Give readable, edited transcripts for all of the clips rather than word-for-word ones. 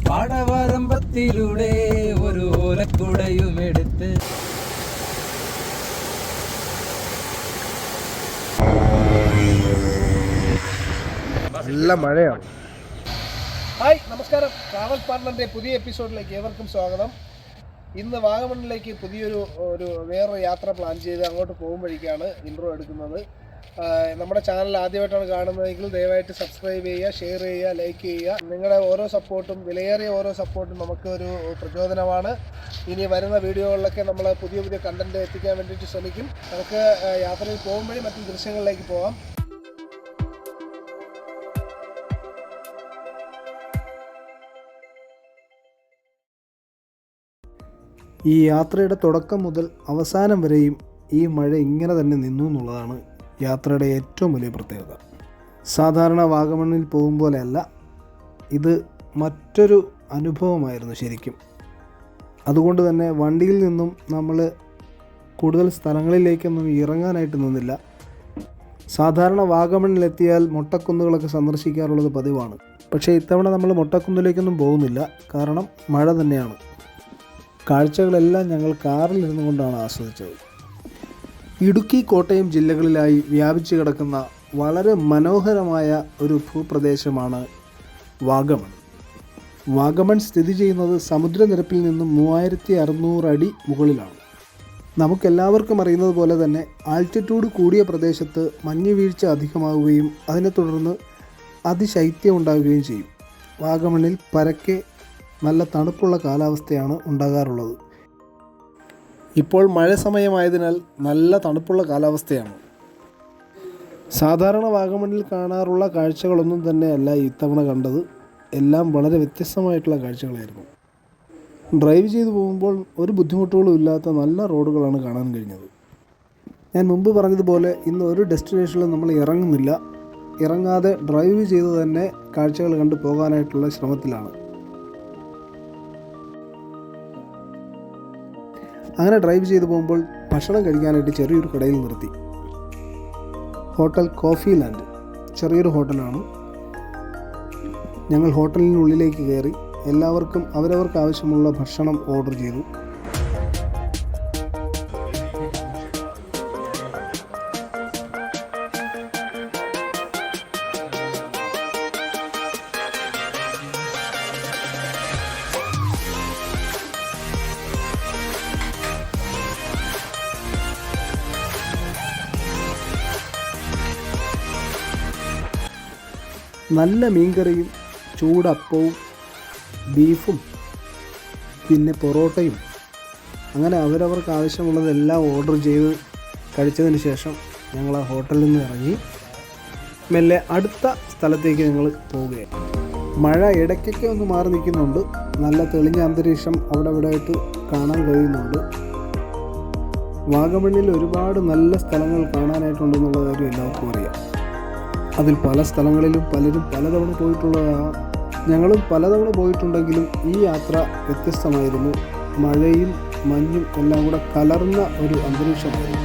പാടവരമ്പത്തിലൂടെ ഒരു ഓലക്കുടയും എടുത്ത് നല്ല മഴയാണ്. ഹായ്, നമസ്കാരം. ട്രാവൽ പാർട്ണറിൻ്റെ പുതിയ എപ്പിസോഡിലേക്ക് ഏവർക്കും സ്വാഗതം. ഇന്ന് വാഗമണ്ണിലേക്ക് പുതിയൊരു വേറൊരു യാത്ര പ്ലാൻ ചെയ്ത് അങ്ങോട്ട് പോകുമ്പോഴേക്കാണ് ഇൻട്രോ എടുക്കുന്നത്. നമ്മുടെ ചാനൽ ആദ്യമായിട്ടാണ് കാണുന്നതെങ്കിൽ ദയവായിട്ട് സബ്സ്ക്രൈബ് ചെയ്യുക, ഷെയർ ചെയ്യുക, ലൈക്ക് ചെയ്യുക. നിങ്ങളുടെ ഓരോ സപ്പോർട്ടും, വിലയേറിയ ഓരോ സപ്പോർട്ടും നമുക്കൊരു പ്രചോദനമാണ്. ഇനി വരുന്ന വീഡിയോകളിലൊക്കെ നമ്മൾ പുതിയ കണ്ടൻറ്റ് എത്തിക്കാൻ വേണ്ടിയിട്ട് ശ്രമിക്കും. നമുക്ക് യാത്രയിൽ പോകുമ്പോഴേ മറ്റു ദൃശ്യങ്ങളിലേക്ക് പോകാം. ഈ യാത്രയുടെ തുടക്കം മുതൽ അവസാനം വരെയും ഈ മഴ ഇങ്ങനെ തന്നെ നിന്നു എന്നുള്ളതാണ് യാത്രയുടെ ഏറ്റവും വലിയ പ്രത്യേകത. സാധാരണ വാഗമണ്ണിൽ പോകും പോലെയല്ല, ഇത് മറ്റൊരു അനുഭവമായിരുന്നു ശരിക്കും. അതുകൊണ്ട് തന്നെ വണ്ടിയിൽ നിന്നും നമ്മൾ കൂടുതൽ സ്ഥലങ്ങളിലേക്കൊന്നും ഇറങ്ങാനായിട്ട് നിന്നില്ല. സാധാരണ വാഗമണ്ണിലെത്തിയാൽ മൊട്ടക്കുന്നുകളൊക്കെ സന്ദർശിക്കാറുള്ളത് പതിവാണ്. പക്ഷേ ഇത്തവണ നമ്മൾ മൊട്ടക്കുന്നിലേക്കൊന്നും പോകുന്നില്ല, കാരണം മഴ തന്നെയാണ്. കാഴ്ചകളെല്ലാം ഞങ്ങൾ കാറിൽ ഇരുന്നു കൊണ്ടാണ് ആസ്വദിച്ചത്. ഇടുക്കി, കോട്ടയം ജില്ലകളിലായി വ്യാപിച്ചു കിടക്കുന്ന വളരെ മനോഹരമായ ഒരു ഭൂപ്രദേശമാണ് വാഗമൺ. വാഗമൺ സ്ഥിതി ചെയ്യുന്നത് സമുദ്രനിരപ്പിൽ നിന്നും 3600 അടി മുകളിലാണ്. നമുക്കെല്ലാവർക്കും അറിയുന്നത് പോലെ തന്നെ ആൾട്ടിറ്റ്യൂഡ് കൂടിയ പ്രദേശത്ത് മഞ്ഞുവീഴ്ച അധികമാവുകയും അതിനെ തുടർന്ന് അതിശൈത്യം ഉണ്ടാവുകയും ചെയ്യും. വാഗമണ്ണിൽ പരക്കെ നല്ല തണുപ്പുള്ള കാലാവസ്ഥയാണ് ഉണ്ടാകാറുള്ളത്. ഇപ്പോൾ മഴ സമയമായതിനാൽ നല്ല തണുപ്പുള്ള കാലാവസ്ഥയാണ്. സാധാരണ വാഗമണ്ണിൽ കാണാറുള്ള കാഴ്ചകളൊന്നും തന്നെയല്ല ഇത്തവണ കണ്ടത്. എല്ലാം വളരെ വ്യത്യസ്തമായിട്ടുള്ള കാഴ്ചകളായിരുന്നു. ഡ്രൈവ് ചെയ്തു പോകുമ്പോൾ ഒരു ബുദ്ധിമുട്ടുകളും ഇല്ലാത്ത നല്ല റോഡുകളാണ് കാണാൻ കഴിഞ്ഞത്. ഞാൻ മുമ്പ് പറഞ്ഞതുപോലെ ഇന്ന് ഒരു ഡെസ്റ്റിനേഷനിലും നമ്മൾ ഇറങ്ങുന്നില്ല. ഇറങ്ങാതെ ഡ്രൈവ് ചെയ്ത് തന്നെ കാഴ്ചകൾ കണ്ടു പോകാനായിട്ടുള്ള ശ്രമത്തിലാണ്. അങ്ങനെ ഡ്രൈവ് ചെയ്ത് പോകുമ്പോൾ ഭക്ഷണം കഴിക്കാനായിട്ട് ചെറിയൊരു കടയിൽ നിർത്തി. ഹോട്ടൽ കോഫി ലാൻഡ് ചെറിയൊരു ഹോട്ടലാണ്. ഞങ്ങൾ ഹോട്ടലിനുള്ളിലേക്ക് കയറി എല്ലാവർക്കും അവരവർക്ക് ആവശ്യമുള്ള ഭക്ഷണം ഓർഡർ ചെയ്തു. നല്ല മീൻകറിയും ചൂടപ്പവും ബീഫും പിന്നെ പൊറോട്ടയും, അങ്ങനെ അവരവർക്ക് ആവശ്യമുള്ളതെല്ലാം ഓർഡർ ചെയ്ത് കഴിച്ചതിന് ശേഷം ഞങ്ങൾ ആ ഹോട്ടലിൽ നിന്ന് ഇറങ്ങി മെല്ലെ അടുത്ത സ്ഥലത്തേക്ക് ഞങ്ങൾ പോവുകയാണ്. മഴ ഇടയ്ക്കൊക്കെ ഒന്ന് മാറി നിൽക്കുന്നുണ്ട്. നല്ല തെളിഞ്ഞ അന്തരീക്ഷം അവിടെ ആയിട്ട് കാണാൻ കഴിയുന്നുണ്ട്. വാഗമണ്ണിൽ ഒരുപാട് നല്ല സ്ഥലങ്ങൾ കാണാനായിട്ടുണ്ടെന്നുള്ള കാര്യം എല്ലാവർക്കും അറിയാം. അതിൽ പല സ്ഥലങ്ങളിലും പലരും പലതവണ പോയിട്ടുള്ളതാണ്. ഞങ്ങളും പലതവണ പോയിട്ടുണ്ടെങ്കിലും ഈ യാത്ര വ്യത്യസ്തമായിരുന്നു. മഴയും മഞ്ഞും എല്ലാം കൂടെ കലർന്ന ഒരു അന്തരീക്ഷമായിരുന്നു.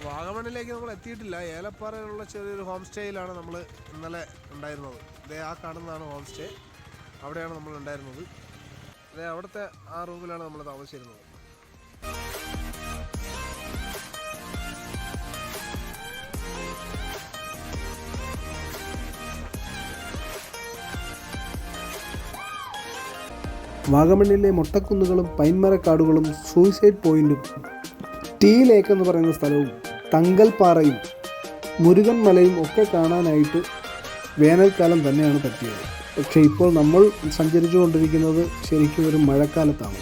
വാഗമണ്ണിലേക്ക് നമ്മൾ എത്തിയിട്ടില്ല. ഏലപ്പാറയിലുള്ള ചെറിയൊരു ഹോം സ്റ്റേയിലാണ് നമ്മൾ ഇന്നലെ ഉണ്ടായിരുന്നത്. ഇതേ ആ കാണുന്നതാണ് ഹോം സ്റ്റേ. അവിടെയാണ് നമ്മൾ ഉണ്ടായിരുന്നത്. അതെ, അവിടുത്തെ ആ റൂമിലാണ് നമ്മൾ താമസിച്ചിരുന്നത്. വാഗമണ്ണിലെ മൊട്ടക്കുന്നുകളും പൈൻമരക്കാടുകളും സൂയിസൈഡ് പോയിന്റും ടീ ലേക്ക് എന്ന് പറയുന്ന സ്ഥലവും തങ്കൽപ്പാറയും മുരുകൻ മലയും ഒക്കെ കാണാനായിട്ട് വേനൽക്കാലം തന്നെയാണ് പറ്റിയത്. പക്ഷേ ഇപ്പോൾ നമ്മൾ സഞ്ചരിച്ചു കൊണ്ടിരിക്കുന്നത് ശരിക്കും ഒരു മഴക്കാലത്താണ്.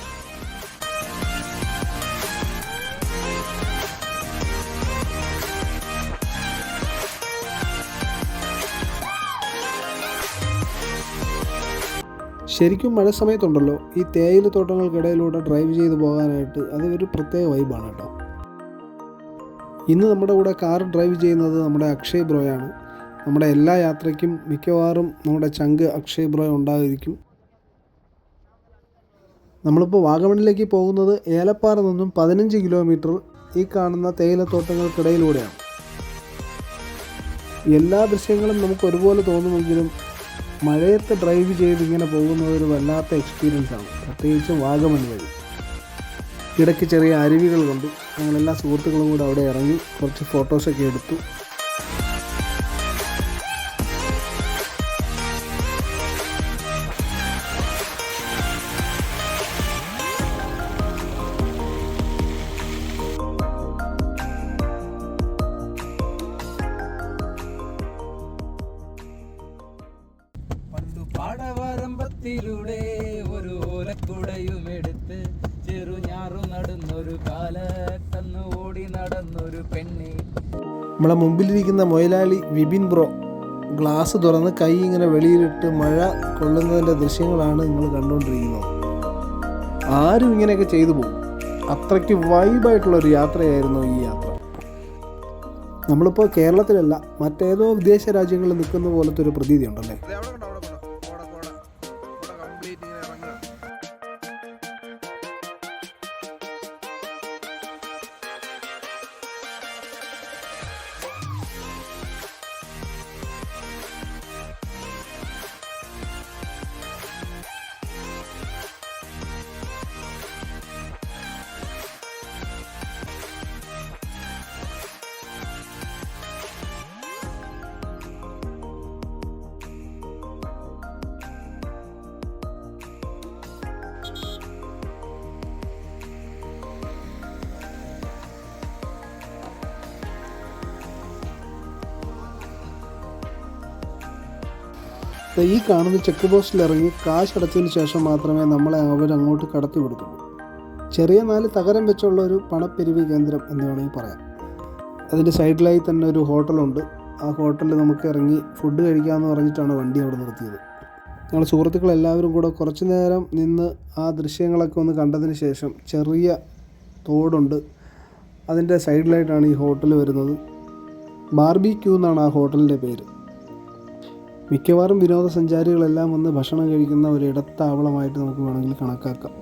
ശരിക്കും മഴ സമയത്തുണ്ടല്ലോ, ഈ തേയിലത്തോട്ടങ്ങൾക്കിടയിലൂടെ ഡ്രൈവ് ചെയ്ത് പോകാനായിട്ട് അത് ഒരു പ്രത്യേക വൈബാണ് കേട്ടോ. ഇന്ന് നമ്മുടെ കൂടെ കാർ ഡ്രൈവ് ചെയ്യുന്നത് നമ്മുടെ അക്ഷയ് ബ്രോയാണ്. നമ്മുടെ എല്ലാ യാത്രയ്ക്കും മിക്കവാറും നമ്മുടെ ചങ്ക് അക്ഷയ് ബ്രോ ഉണ്ടായിരിക്കും. നമ്മളിപ്പോൾ വാഗമണിലേക്ക് പോകുന്നത് ഏലപ്പാറ നിന്നും 15 കിലോമീറ്റർ ഈ കാണുന്ന തേയിലത്തോട്ടങ്ങൾക്കിടയിലൂടെയാണ്. എല്ലാ ദൃശ്യങ്ങളും നമുക്ക് ഒരുപോലെ തോന്നുമെങ്കിലും മഴയത്ത് ഡ്രൈവ് ചെയ്ത് ഇങ്ങനെ പോകുന്നത് ഒരു വല്ലാത്ത എക്സ്പീരിയൻസാണ്, പ്രത്യേകിച്ച് വാഗമൺ വഴി. ഇടയ്ക്ക് ചെറിയ അരുവികൾ കണ്ടു. ഞങ്ങളെല്ലാ സുഹൃത്തുക്കളും കൂടെ അവിടെ ഇറങ്ങി കുറച്ച് ഫോട്ടോസൊക്കെ എടുത്തു. പാടവരമ്പത്തിലൂടെ ഒരു ഓലക്കുടയുമെടുത്ത് ചെറുഞാറു നടന്നൊരു കാലത്തന്ന് ഓടി നടന്നൊരു പെണ്ണെ. നമ്മളെ മുമ്പിലിരിക്കുന്ന മൊയലാളി വിപിൻ ബ്രോ ഗ്ലാസ് തുറന്ന് കൈ ഇങ്ങനെ വെളിയിലിട്ട് മഴ കൊള്ളുന്നതിൻ്റെ ദൃശ്യങ്ങളാണ് നിങ്ങൾ കണ്ടുകൊണ്ടിരിക്കുന്നത്. ആരും ഇങ്ങനെയൊക്കെ ചെയ്തു പോകും. അത്രയ്ക്ക് വൈബായിട്ടുള്ളൊരു യാത്രയായിരുന്നു ഈ യാത്ര. നമ്മളിപ്പോൾ കേരളത്തിലല്ല, മറ്റേതോ വിദേശ രാജ്യങ്ങളിൽ നിൽക്കുന്ന പോലത്തെ ഒരു പ്രതീതി ഉണ്ടല്ലേ. ഈ കാണുന്ന ചെക്ക് പോസ്റ്റിൽ ഇറങ്ങി കാശ് അടച്ചതിന് ശേഷം മാത്രമേ നമ്മളെ അവരങ്ങോട്ട് കടത്തി വിടത്തുള്ളൂ. ചെറിയ 4 തകരം വെച്ചുള്ള ഒരു പണപ്പെരുവി കേന്ദ്രം എന്ന് വേണമെങ്കിൽ പറയാം. അതിൻ്റെ സൈഡിലായി തന്നെ ഒരു ഹോട്ടലുണ്ട്. ആ ഹോട്ടലിൽ നമുക്ക് ഇറങ്ങി ഫുഡ് കഴിക്കാമെന്ന് പറഞ്ഞിട്ടാണ് വണ്ടി അവിടെ നിർത്തിയത്. ഞങ്ങൾ സുഹൃത്തുക്കളെല്ലാവരും കൂടെ കുറച്ച് നേരം നിന്ന് ആ ദൃശ്യങ്ങളൊക്കെ ഒന്ന് കണ്ടതിന് ശേഷം ചെറിയ തോടുണ്ട്, അതിൻ്റെ സൈഡിലായിട്ടാണ് ഈ ഹോട്ടൽ വരുന്നത്. ബാർബിക്യൂ എന്നാണ് ആ ഹോട്ടലിൻ്റെ പേര്. മിക്കവാറും വിനോദസഞ്ചാരികളെല്ലാം വന്ന് ഭക്ഷണം കഴിക്കുന്ന ഒരു ഇടത്താവളമായിട്ട് നമുക്ക് വേണമെങ്കിൽ കണക്കാക്കാം.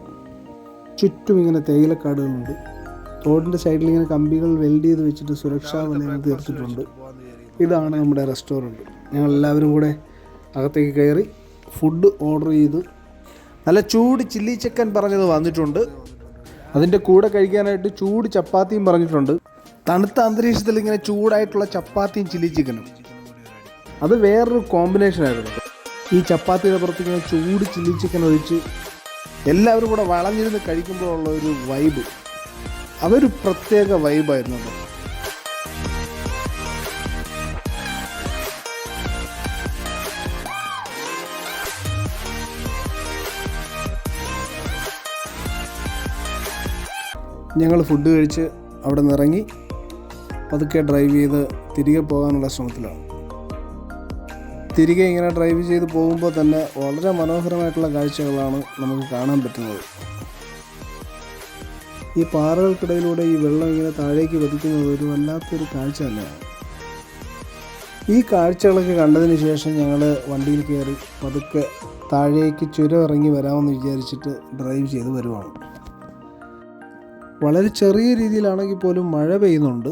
ചുറ്റും ഇങ്ങനെ തേയിലക്കാടുകളുണ്ട്. റോഡിൻ്റെ സൈഡിൽ ഇങ്ങനെ കമ്പികൾ വെൽഡ് ചെയ്ത് വെച്ചിട്ട് സുരക്ഷാ വലയം തീർത്തിട്ടുണ്ട്. ഇതാണ് നമ്മുടെ റെസ്റ്റോറൻറ്റ്. ഞങ്ങളെല്ലാവരും കൂടെ അകത്തേക്ക് കയറി ഫുഡ് ഓർഡർ ചെയ്ത് നല്ല ചൂട് ചില്ലി ചിക്കൻ പറഞ്ഞത് വന്നിട്ടുണ്ട്. അതിൻ്റെ കൂടെ കഴിക്കാനായിട്ട് ചൂട് ചപ്പാത്തിയും പറഞ്ഞിട്ടുണ്ട്. തണുത്ത അന്തരീക്ഷത്തിൽ ഇങ്ങനെ ചൂടായിട്ടുള്ള ചപ്പാത്തിയും ചില്ലി ചിക്കനും, അത് വേറൊരു കോമ്പിനേഷനായിരുന്നു. ഈ ചപ്പാത്തിയുടെ പുറത്ത് ഇങ്ങനെ ചൂട് ചില്ലി ചിക്കൻ ഒഴിച്ച് എല്ലാവരും കൂടെ വളഞ്ഞിരുന്ന് കഴിക്കുമ്പോഴുള്ള ഒരു വൈബ്, അതൊരു പ്രത്യേക വൈബായിരുന്നു. ഞങ്ങൾ ഫുഡ് കഴിച്ച് അവിടെ നിന്ന് ഇറങ്ങി പതുക്കെ ഡ്രൈവ് ചെയ്ത് തിരികെ പോകാനുള്ള ശ്രമത്തിലാണ്. തിരികെ ഇങ്ങനെ ഡ്രൈവ് ചെയ്ത് പോകുമ്പോൾ തന്നെ വളരെ മനോഹരമായിട്ടുള്ള കാഴ്ചകളാണ് നമുക്ക് കാണാൻ പറ്റുന്നത്. ഈ പാറകൾക്കിടയിലൂടെ ഈ വെള്ളം ഇങ്ങനെ താഴേക്ക് പതിക്കുന്നത് ഒരു വല്ലാത്തൊരു കാഴ്ച തന്നെയാണ്. ഈ കാഴ്ചകളൊക്കെ കണ്ടതിന് ശേഷം ഞങ്ങൾ വണ്ടിയിൽ കയറി പതുക്കെ താഴേക്ക് ചുരം ഇറങ്ങി വരാമെന്ന് വിചാരിച്ചിട്ട് ഡ്രൈവ് ചെയ്ത് വരുവാണ്. വളരെ ചെറിയ രീതിയിലാണെങ്കിൽ പോലും മഴ പെയ്യുന്നുണ്ട്.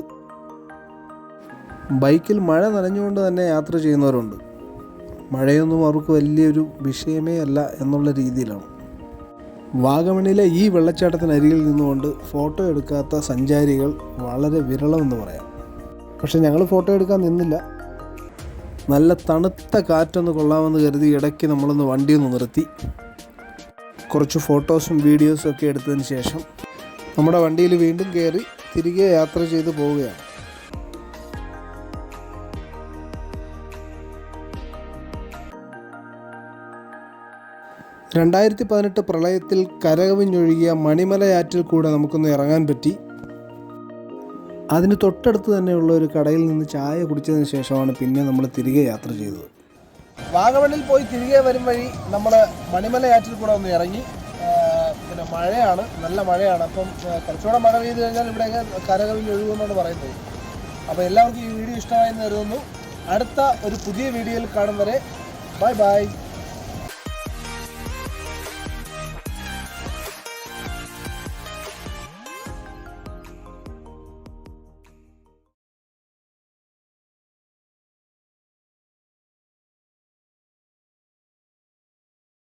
ബൈക്കിൽ മഴ നനഞ്ഞുകൊണ്ട് തന്നെ യാത്ര ചെയ്യുന്നവരുണ്ട്. മഴയൊന്നും അവർക്ക് വലിയൊരു വിഷയമേ അല്ല എന്നുള്ള രീതിയിലാണ്. വാഗമണിലെ ഈ വെള്ളച്ചാട്ടത്തിനരികിൽ നിന്നുകൊണ്ട് ഫോട്ടോ എടുക്കാത്ത സഞ്ചാരികൾ വളരെ വിരളമെന്ന് പറയാം. പക്ഷെ ഞങ്ങൾ ഫോട്ടോ എടുക്കാൻ നിന്നില്ല. നല്ല തണുത്ത കാറ്റൊന്ന് കൊള്ളാമെന്ന് കരുതി ഇടയ്ക്ക് നമ്മളൊന്ന് വണ്ടിയൊന്ന് നിർത്തി കുറച്ച് ഫോട്ടോസും വീഡിയോസും ഒക്കെ എടുത്തതിന് ശേഷം നമ്മുടെ വണ്ടിയിൽ വീണ്ടും കയറി തിരികെ യാത്ര ചെയ്ത് പോവുകയാണ്. (2018) പ്രളയത്തിൽ കരകവിഞ്ഞൊഴുകിയ മണിമലയാറ്റിൽ കൂടെ നമുക്കൊന്ന് ഇറങ്ങാൻ പറ്റി. അതിന് തൊട്ടടുത്ത് തന്നെയുള്ള ഒരു കടയിൽ നിന്ന് ചായ കുടിച്ചതിന് ശേഷമാണ് പിന്നെ നമ്മൾ തിരികെ യാത്ര ചെയ്തത്. വാഗമണിൽ പോയി തിരികെ വരും വഴി നമ്മൾ മണിമലയാറ്റിൽ കൂടെ ഒന്ന് ഇറങ്ങി. പിന്നെ മഴയാണ്, നല്ല മഴയാണ്. അപ്പം കുറച്ചുകൂടെ മഴ പെയ്ത് കഴിഞ്ഞാൽ ഇവിടെയൊക്കെ കരകവിഞ്ഞൊഴുകുമെന്നാണ് പറയുന്നത്. അപ്പോൾ എല്ലാവർക്കും ഈ വീഡിയോ ഇഷ്ടമായെന്ന് കരുതുന്നു. അടുത്ത ഒരു പുതിയ വീഡിയോയിൽ കാണും വരെ ബൈ ബൈ.